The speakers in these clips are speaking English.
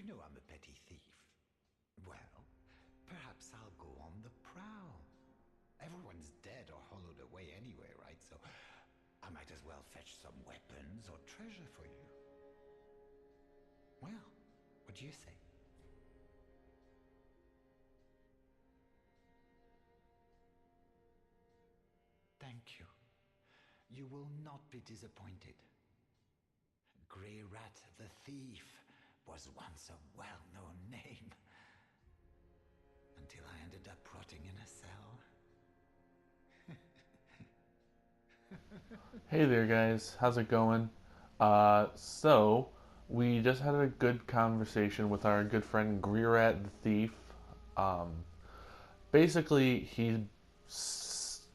You know I'm a petty thief. Well, perhaps I'll go on the prowl. Everyone's dead or hollowed away anyway, right? So I might as well fetch some weapons or treasure for you. Well, what do you say? Thank you. You will not be disappointed. Grey Rat the Thief was once a well-known name. Until I ended up rotting in a cell. Hey there, guys. How's it going? So we just had a good conversation with our good friend Greerat the Thief. Um, Basically, he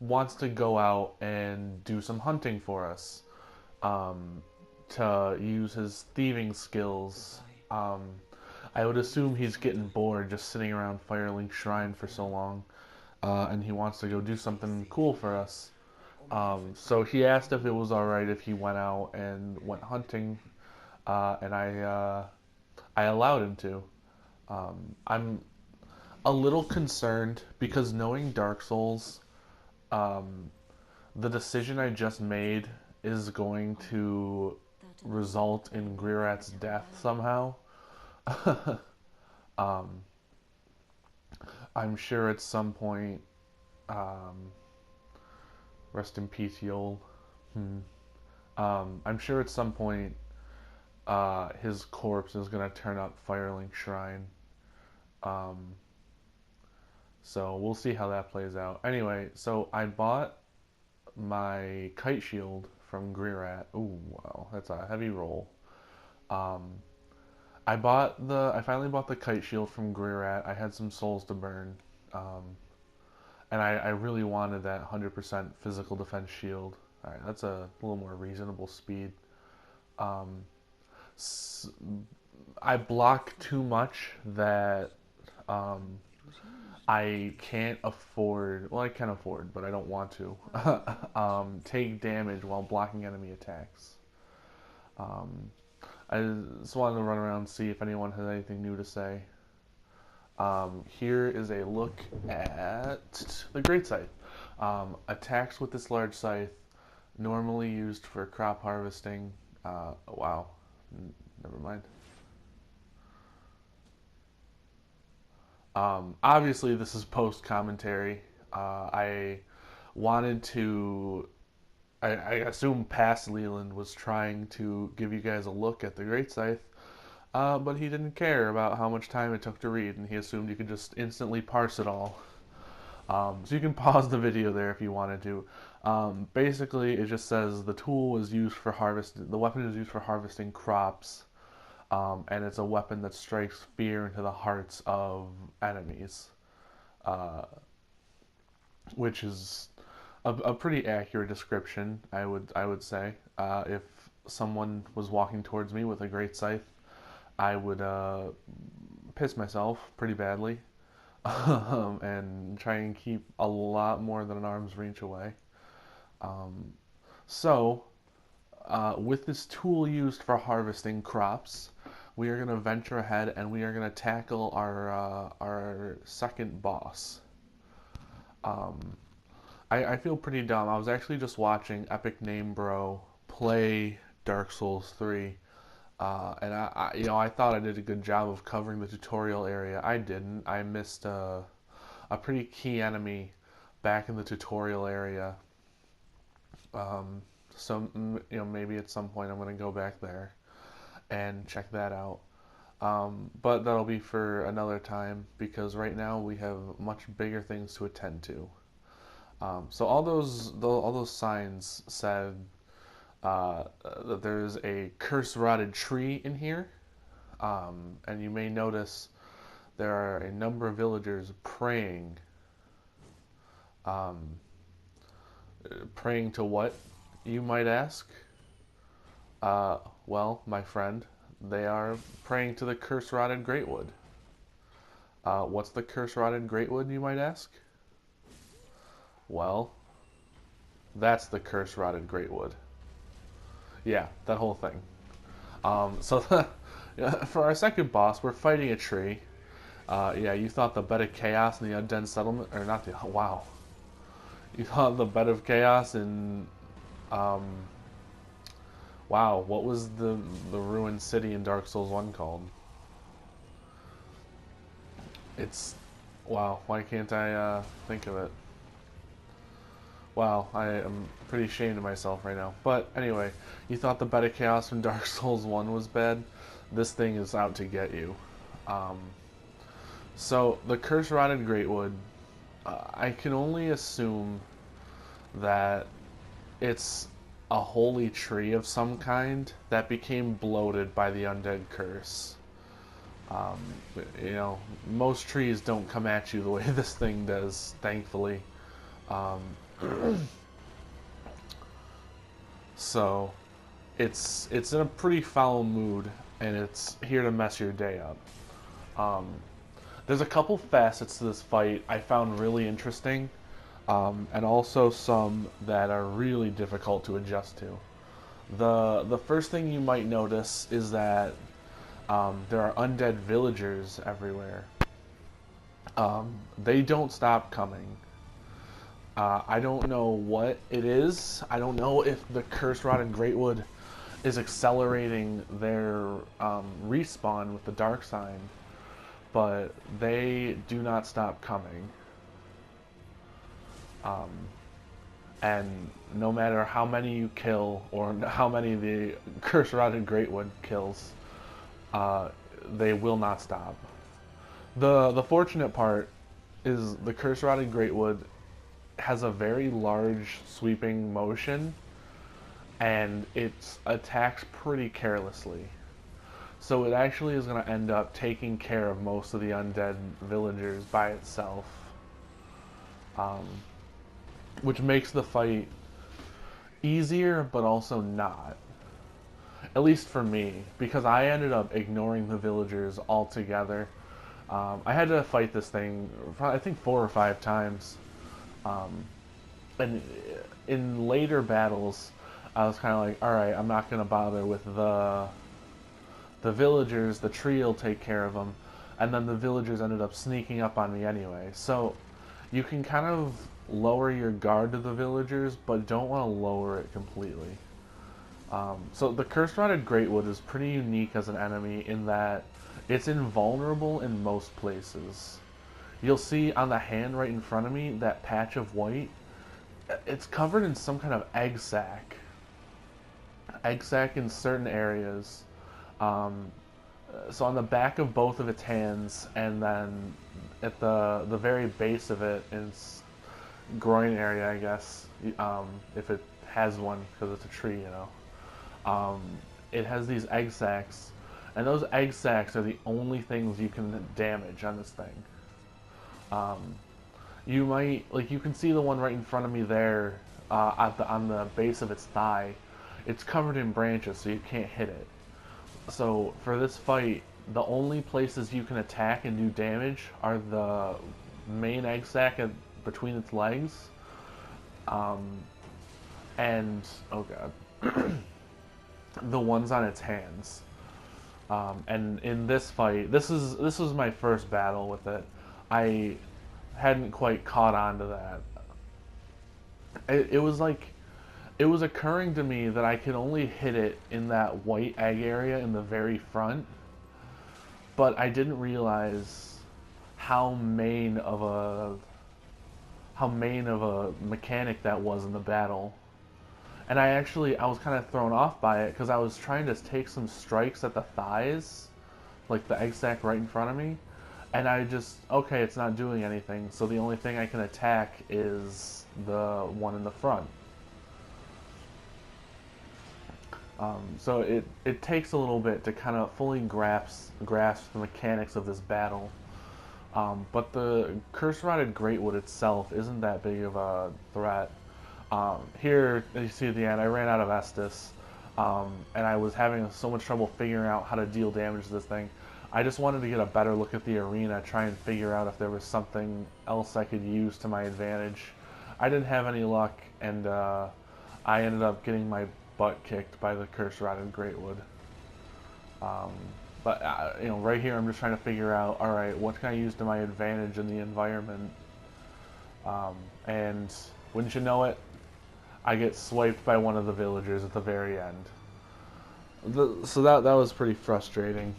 wants to go out and do some hunting for us um, to use his thieving skills. Um, I would assume he's getting bored just sitting around Firelink Shrine for so long, and he wants to go do something cool for us. So he asked if it was alright if he went out and went hunting, and I allowed him to. I'm a little concerned because knowing Dark Souls, um, the decision I just made is going to result in Grirat's death somehow. um, I'm sure at some point, um, rest in peace, Yol. Hmm. I'm sure at some point his corpse is gonna turn up Firelink Shrine. Um, so we'll see how that plays out. Anyway, so I bought my kite shield from Greerat. Ooh, wow, that's a heavy roll. Um, I finally bought the kite shield from Greerat. I had some souls to burn, and I really wanted that 100% physical defense shield. All right, that's a little more reasonable speed. Um, I block too much that um, I can't afford. Well, I can afford, but I don't want to take damage while blocking enemy attacks. Um, I just wanted to run around and see if anyone has anything new to say. Here is a look at the Great Scythe. Attacks with this large scythe, normally used for crop harvesting. Wow, never mind. Obviously, this is post commentary. I wanted to. I assume past Leland was trying to give you guys a look at the Great Scythe, but he didn't care about how much time it took to read, and he assumed you could just instantly parse it all. So you can pause the video there if you wanted to. Basically, it just says the tool was used for harvest. The weapon is used for harvesting crops, and it's a weapon that strikes fear into the hearts of enemies, uh, which is a pretty accurate description. I would say if someone was walking towards me with a great scythe, I would piss myself pretty badly and try and keep a lot more than an arm's reach away. Um, so, with this tool used for harvesting crops, we are going to venture ahead and we are going to tackle our second boss. Um, I feel pretty dumb. I was actually just watching Epic Name Bro play Dark Souls 3, and I thought I did a good job of covering the tutorial area. I didn't. I missed a pretty key enemy back in the tutorial area. Um, so maybe at some point I'm going to go back there and check that out. But that'll be for another time because right now we have much bigger things to attend to. So all those signs said that there's a curse rotted tree in here, and you may notice there are a number of villagers praying. Um, Praying to what, you might ask? Well, my friend, they are praying to the curse rotted greatwood. What's the curse rotted greatwood, you might ask? Well, that's the curse rotted greatwood. Yeah, that whole thing. So For our second boss, we're fighting a tree. Yeah, you thought the bed of chaos in the undead settlement, or not the, wow. You thought the bed of chaos in, um, wow, what was the ruined city in Dark Souls 1 called? It's, wow, why can't I, think of it? Wow, I am pretty ashamed of myself right now. But anyway, you thought the bed of chaos from Dark Souls 1 was bad? This thing is out to get you. Um, so, the Curse Rotted Greatwood, I can only assume that it's a holy tree of some kind that became bloated by the undead curse. Um, you know, most trees don't come at you the way this thing does, thankfully. Um, so it's in a pretty foul mood, and it's here to mess your day up. Um, there's a couple facets to this fight I found really interesting, and also some that are really difficult to adjust to. The first thing you might notice is that there are undead villagers everywhere. They don't stop coming. I don't know what it is. I don't know if the Curse Rod and Greatwood is accelerating their respawn with the Dark Sign, but they do not stop coming. And no matter how many you kill, or how many the Curse Rod and Greatwood kills, they will not stop. The fortunate part is the Curse Rod and Greatwood has a very large sweeping motion, and it attacks pretty carelessly. So it actually is going to end up taking care of most of the undead villagers by itself, which makes the fight easier, but also not. At least for me, because I ended up ignoring the villagers altogether. I had to fight this thing, I think 4 or 5 times. And in later battles, I was kind of like, alright, I'm not going to bother with the villagers, the tree will take care of them. And then the villagers ended up sneaking up on me anyway. So you can kind of lower your guard to the villagers, but don't want to lower it completely. So the Curse Rotted Greatwood is pretty unique as an enemy in that it's invulnerable in most places. You'll see on the hand right in front of me, that patch of white, it's covered in some kind of egg sac. Egg sac in certain areas. So on the back of both of its hands, and then at the very base of it, in its groin area, I guess, if it has one, because it's a tree, you know. It has these egg sacs, and those egg sacs are the only things you can damage on this thing. You might, like, you can see the one right in front of me there, on the base of its thigh. It's covered in branches, so you can't hit it. So for this fight, the only places you can attack and do damage are the main egg sac between its legs, and oh god, the ones on its hands. And in this fight, this was my first battle with it. I hadn't quite caught on to that. It was like, it was occurring to me that I could only hit it in that white egg area in the very front, but I didn't realize how main of a mechanic that was in the battle. And I was kind of thrown off by it, because I was trying to take some strikes at the thighs, like the egg sac right in front of me, and I just, okay, it's not doing anything, so the only thing I can attack is the one in the front. So it takes a little bit to kind of fully grasp the mechanics of this battle. But the Curse Rotted Greatwood itself isn't that big of a threat. Here, as you see at the end, I ran out of Estus, and I was having so much trouble figuring out how to deal damage to this thing. I just wanted to get a better look at the arena, try and figure out if there was something else I could use to my advantage. I didn't have any luck, and I ended up getting my butt kicked by the Curse Rotted Greatwood. But you know, right here I'm just trying to figure out, all right, what can I use to my advantage in the environment? And wouldn't you know it, I get swiped by one of the villagers at the very end. So that was pretty frustrating,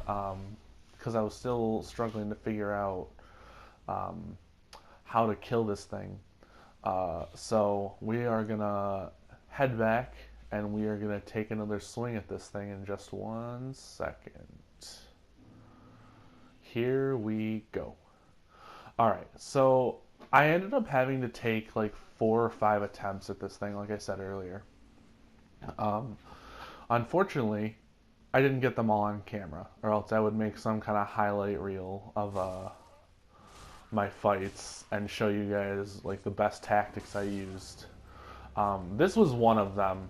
because I was still struggling to figure out um, how to kill this thing. So we are gonna head back and we are gonna take another swing at this thing in just 1 second. Here we go. Alright, so I ended up having to take like 4 or 5 attempts at this thing, like I said earlier. Um, Unfortunately, I didn't get them all on camera, or else I would make some kind of highlight reel of my fights and show you guys like the best tactics I used. This was one of them.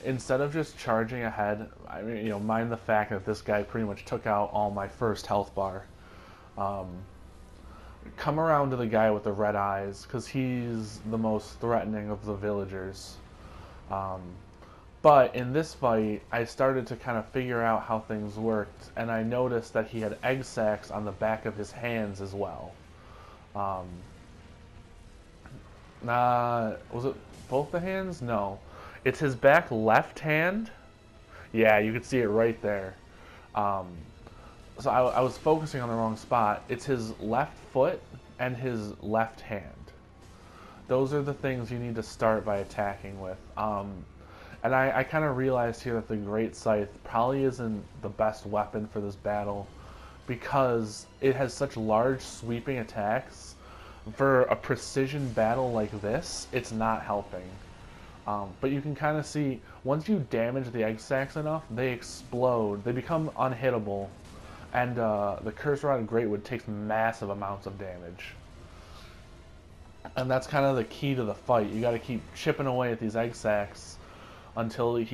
Instead of just charging ahead, I mean, you know, mind the fact that this guy pretty much took out all my first health bar. Come around to the guy with the red eyes, because he's the most threatening of the villagers. But in this fight, I started to kind of figure out how things worked, and I noticed that he had egg sacs on the back of his hands as well. Was it both the hands? No. It's his back left hand. Yeah, you can see it right there. So I was focusing on the wrong spot. It's his left foot and his left hand. Those are the things you need to start by attacking with. And I kind of realized here that the Great Scythe probably isn't the best weapon for this battle, because it has such large sweeping attacks. For a precision battle like this, it's not helping. But you can kind of see, once you damage the egg sacs enough, they explode. They become unhittable. And the Curse Rod Greatwood takes massive amounts of damage. And that's kind of the key to the fight. You got to keep chipping away at these egg sacs until he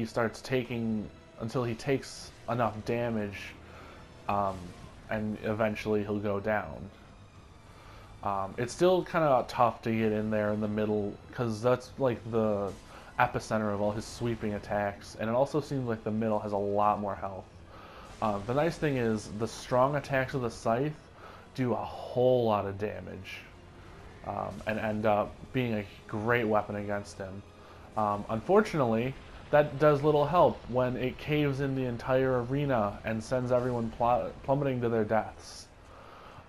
takes enough damage, and eventually he'll go down. It's still kind of tough to get in there in the middle, because that's like the epicenter of all his sweeping attacks, and it also seems like the middle has a lot more health. The nice thing is, the strong attacks of the Scythe do a whole lot of damage, and end up being a great weapon against him. Unfortunately, that does little help when it caves in the entire arena and sends everyone plummeting to their deaths.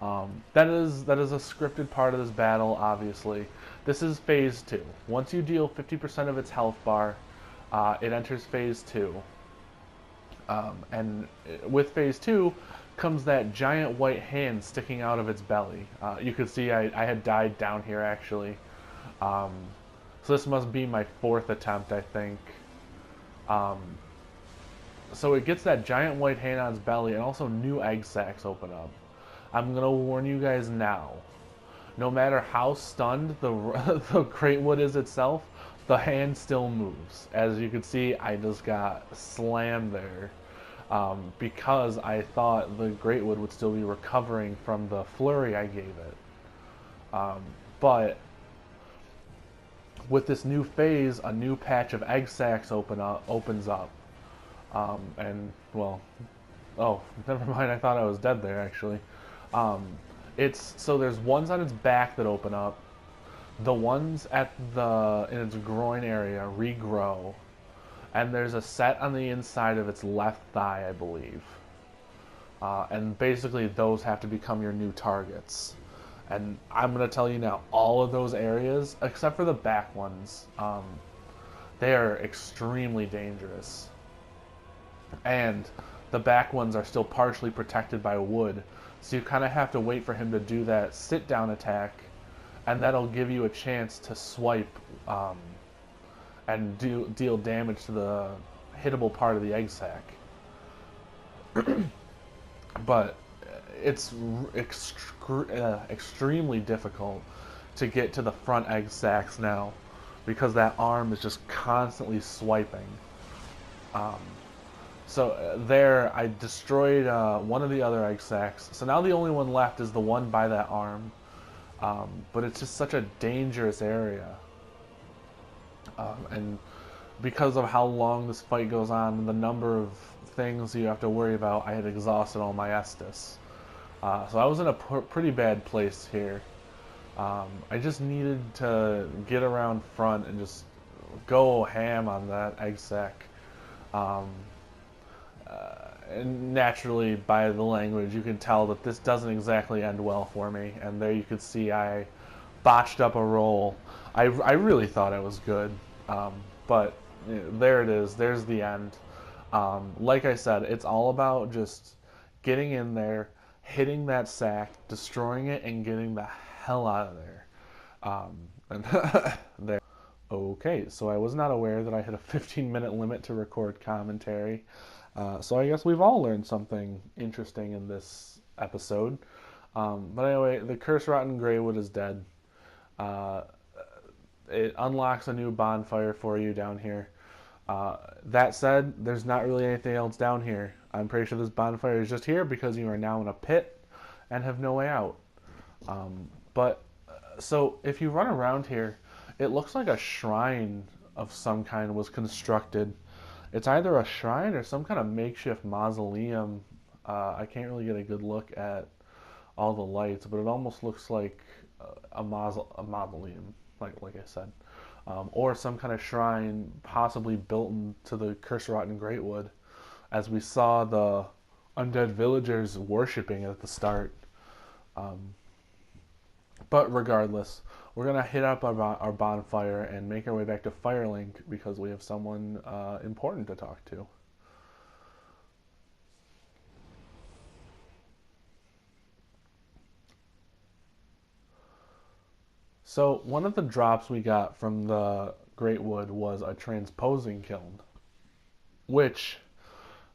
That is a scripted part of this battle, obviously. This is Phase 2. Once you deal 50% of its health bar, it enters Phase 2. And with Phase 2 comes that giant white hand sticking out of its belly. You can see I had died down here, actually. So this must be my 4th attempt, I think. So it gets that giant white hand on its belly, and also new egg sacs open up. I'm gonna warn you guys now. No matter how stunned the Greatwood is itself, the hand still moves. As you can see, I just got slammed there, because I thought the Greatwood would still be recovering from the flurry I gave it. But with this new phase, a new patch of egg sacs opens up. And, well, oh, never mind, I thought I was dead there, actually. So there's ones on its back that open up. The ones in its groin area regrow. And there's a set on the inside of its left thigh, I believe. And basically those have to become your new targets. And I'm going to tell you now, all of those areas, except for the back ones, they are extremely dangerous. And the back ones are still partially protected by wood, so you kind of have to wait for him to do that sit-down attack, and that'll give you a chance to swipe and deal damage to the hittable part of the egg sac. But it's extremely difficult to get to the front egg sacs now, because that arm is just constantly swiping. So there, I destroyed one of the other egg sacs. So now the only one left is the one by that arm. But it's just such a dangerous area. And because of how long this fight goes on and the number of things you have to worry about, I had exhausted all my Estus. So I was in a pretty bad place here. I just needed to get around front and just go ham on that egg sack. Um, and naturally, by the language, you can tell that this doesn't exactly end well for me. And there you could see I botched up a roll. I really thought I was good, but there it is. There's the end. Like I said, it's all about just getting in there, hitting that sack, destroying it, and getting the hell out of there. And there. Okay, so I was not aware that I had a 15-minute limit to record commentary. So I guess we've all learned something interesting in this episode. But anyway, the Curse Rotten Greywood is dead. It unlocks a new bonfire for you down here. That said, there's not really anything else down here. I'm pretty sure this bonfire is just here because you are now in a pit and have no way out. So if you run around here, it looks like a shrine of some kind was constructed. It's either a shrine or some kind of makeshift mausoleum. I can't really get a good look at all the lights, but it almost looks like a mausoleum, like I said. Or some kind of shrine possibly built into the Curse Rotten Greatwood, as we saw the undead villagers worshipping at the start. But regardless, we're going to hit up our bonfire and make our way back to Firelink because we have someone important to talk to. So one of the drops we got from the Greatwood was a transposing kiln, which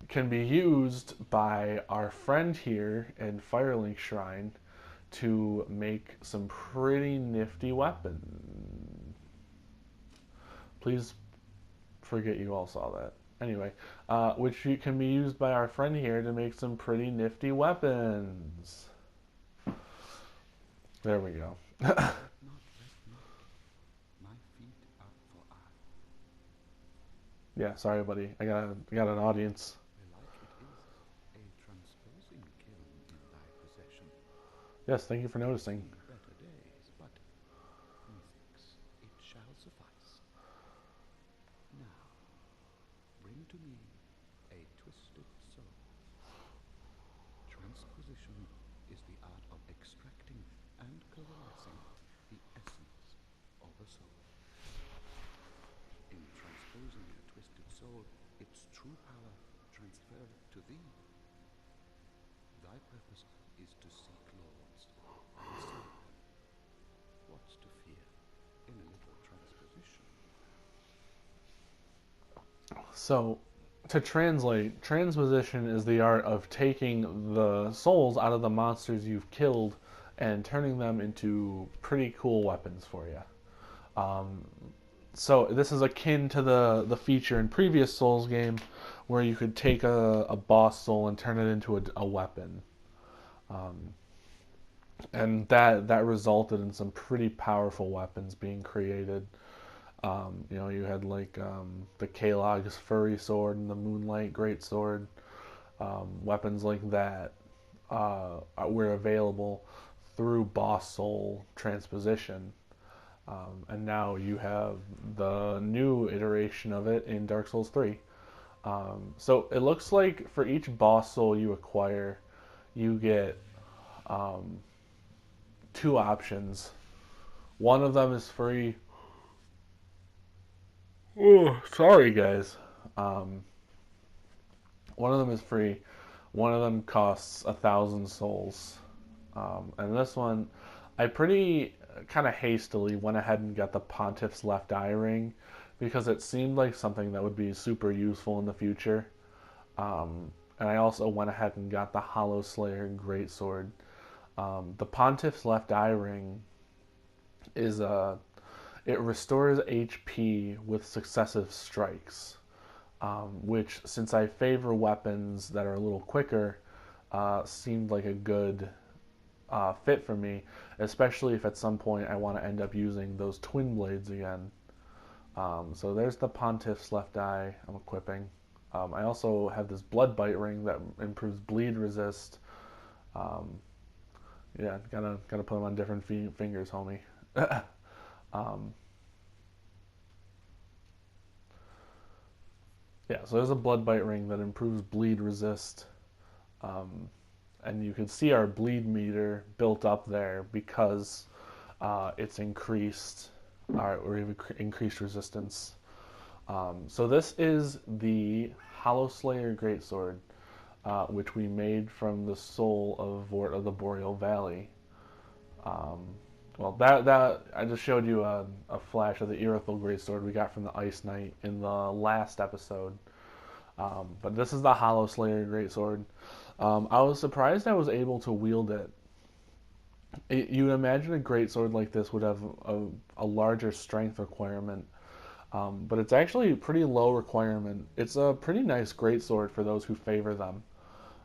can be used by our friend here in Firelink Shrine to make some pretty nifty weapons. Please forget you all saw that. Anyway, which can be used by our friend here to make some pretty nifty weapons. There we go. Yeah, sorry, buddy. I got an audience. Yes, thank you for noticing. Better days, but methinks it shall suffice. Now, bring to me a twisted soul. Transposition is the art of extracting and coalescing the essence of a soul. In transposing a twisted soul, its true power transferred to thee. Thy purpose is to seek lords and save them. What's to fear in a little transposition? So, to translate, transposition is the art of taking the souls out of the monsters you've killed and turning them into pretty cool weapons for you. So this is akin to the feature in previous Souls game where you could take a boss soul and turn it into a weapon. And that resulted in some pretty powerful weapons being created. You had like the Kalog's furry sword and the Moonlight greatsword. Weapons like that were available through boss soul transposition. And now you have the new iteration of it in Dark Souls 3. So it looks like for each boss soul you acquire, you get 2 options. One of them is free. Oh, sorry guys. One of them is free. One of them costs 1,000 souls. And this one, I pretty kind of hastily went ahead and got the Pontiff's Left Eye Ring because it seemed like something that would be super useful in the future. And I also went ahead and got the Hollow Slayer Greatsword. The Pontiff's Left Eye Ring is it restores HP with successive strikes, which, since I favor weapons that are a little quicker, seemed like a good fit for me, especially if at some point I want to end up using those twin blades again. So there's the Pontiff's Left Eye I'm equipping. I also have this blood bite ring that improves bleed resist. Um, yeah, gotta put them on different fingers, homie. um, yeah, so there's a blood bite ring that improves bleed resist. Um, and you can see our bleed meter built up there because it's increased, or even increased resistance. So this is the Hollow Slayer Greatsword, which we made from the soul of Vort of the Boreal Valley. Um, well, that I just showed you a flash of the Irithel Greatsword we got from the Ice Knight in the last episode. But this is the Hollow Slayer Greatsword. I was surprised I was able to wield it. You would imagine a greatsword like this would have a larger strength requirement, but it's actually a pretty low requirement. It's a pretty nice greatsword for those who favor them.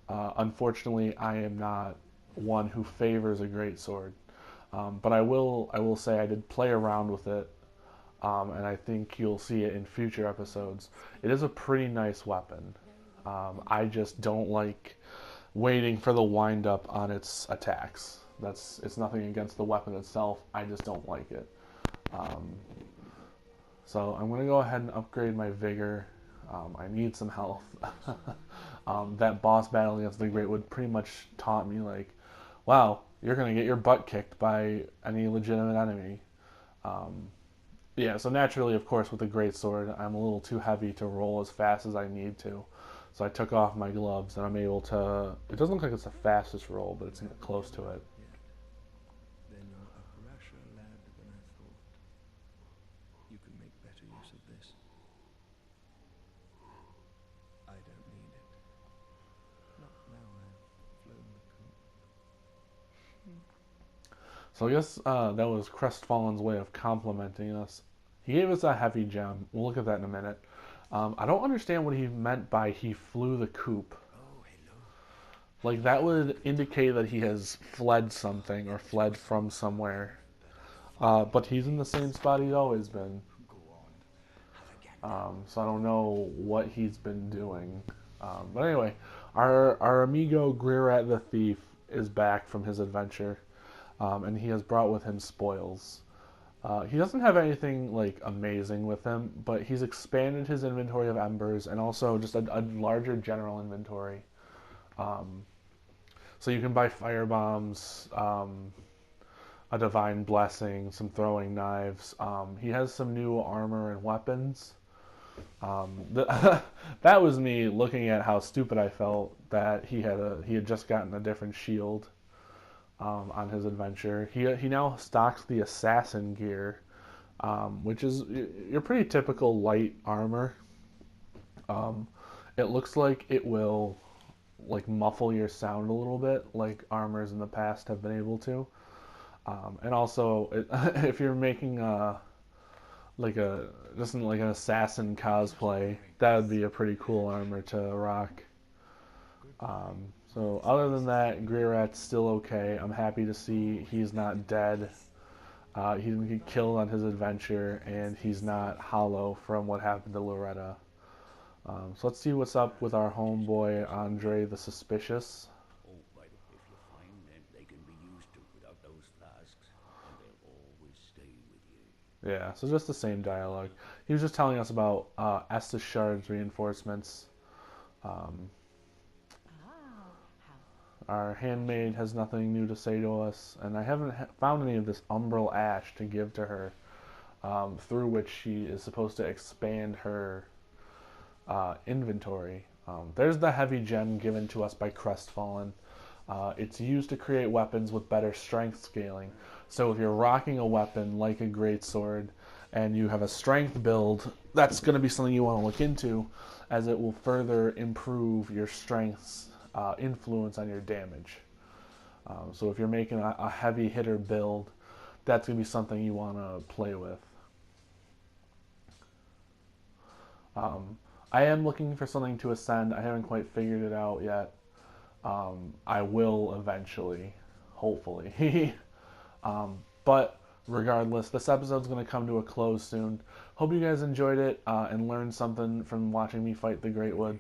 Unfortunately, I am not one who favors a greatsword, but I will say I did play around with it, and I think you'll see it in future episodes. It is a pretty nice weapon. I just don't like waiting for the wind up on its attacks. It's nothing against the weapon itself. I just don't like it. Um, so I'm gonna go ahead and upgrade my vigor. I need some health. That boss battle against the Greatwood pretty much taught me like, wow, you're gonna get your butt kicked by any legitimate enemy. Um, yeah, so naturally, of course, with the greatsword, I'm a little too heavy to roll as fast as I need to. So I took off my gloves and I'm able to. It doesn't look like it's the fastest roll, but it's close to it. Then you're a brasher lad than I thought. You can make better use of this. I don't need it. Not now I've flown the coop. So I guess that was Crestfallen's way of complimenting us. He gave us a heavy gem. We'll look at that in a minute. I don't understand what he meant by he flew the coop. Oh, hello. Like, that would indicate that he has fled something or fled from somewhere. But he's in the same spot he's always been. So I don't know what he's been doing. But anyway, our amigo Grirat the Thief is back from his adventure. And he has brought with him spoils. He doesn't have anything like amazing with him, but he's expanded his inventory of embers and also just a larger general inventory. So you can buy fire bombs, a divine blessing, some throwing knives. He has some new armor and weapons. That was me looking at how stupid I felt that he had just gotten a different shield. On his adventure. He now stocks the assassin gear, which is your pretty typical light armor. It looks like it will like muffle your sound a little bit, like armors in the past have been able to. And also, if you're making just like an assassin cosplay, that would be a pretty cool armor to rock. So other than that, Grirat's still okay. I'm happy to see he's not dead. He didn't get killed on his adventure, and he's not hollow from what happened to Loretta. So let's see what's up with our homeboy Andre the Suspicious. Oh, but if you find them, they can be used to without those flasks, and they'll always stay with you. Yeah, so just the same dialogue. He was just telling us about Estes Shard's reinforcements. Our handmaid has nothing new to say to us, and I haven't found any of this umbral ash to give to her, through which she is supposed to expand her inventory. There's the heavy gem given to us by Crestfallen. It's used to create weapons with better strength scaling. So if you're rocking a weapon like a greatsword and you have a strength build, that's going to be something you want to look into, as it will further improve your strength's influence on your damage. So if you're making a heavy hitter build, that's going to be something you want to play with. I am looking for something to ascend. I haven't quite figured it out yet. I will eventually, hopefully. But regardless, this episode's going to come to a close soon. Hope you guys enjoyed it and learned something from watching me fight the Greatwood.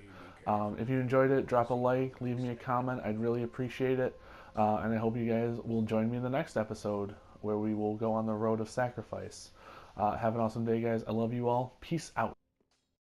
If you enjoyed it, drop a like, leave me a comment. I'd really appreciate it. And I hope you guys will join me in the next episode where we will go on the road of sacrifice. Have an awesome day, guys. I love you all. Peace out.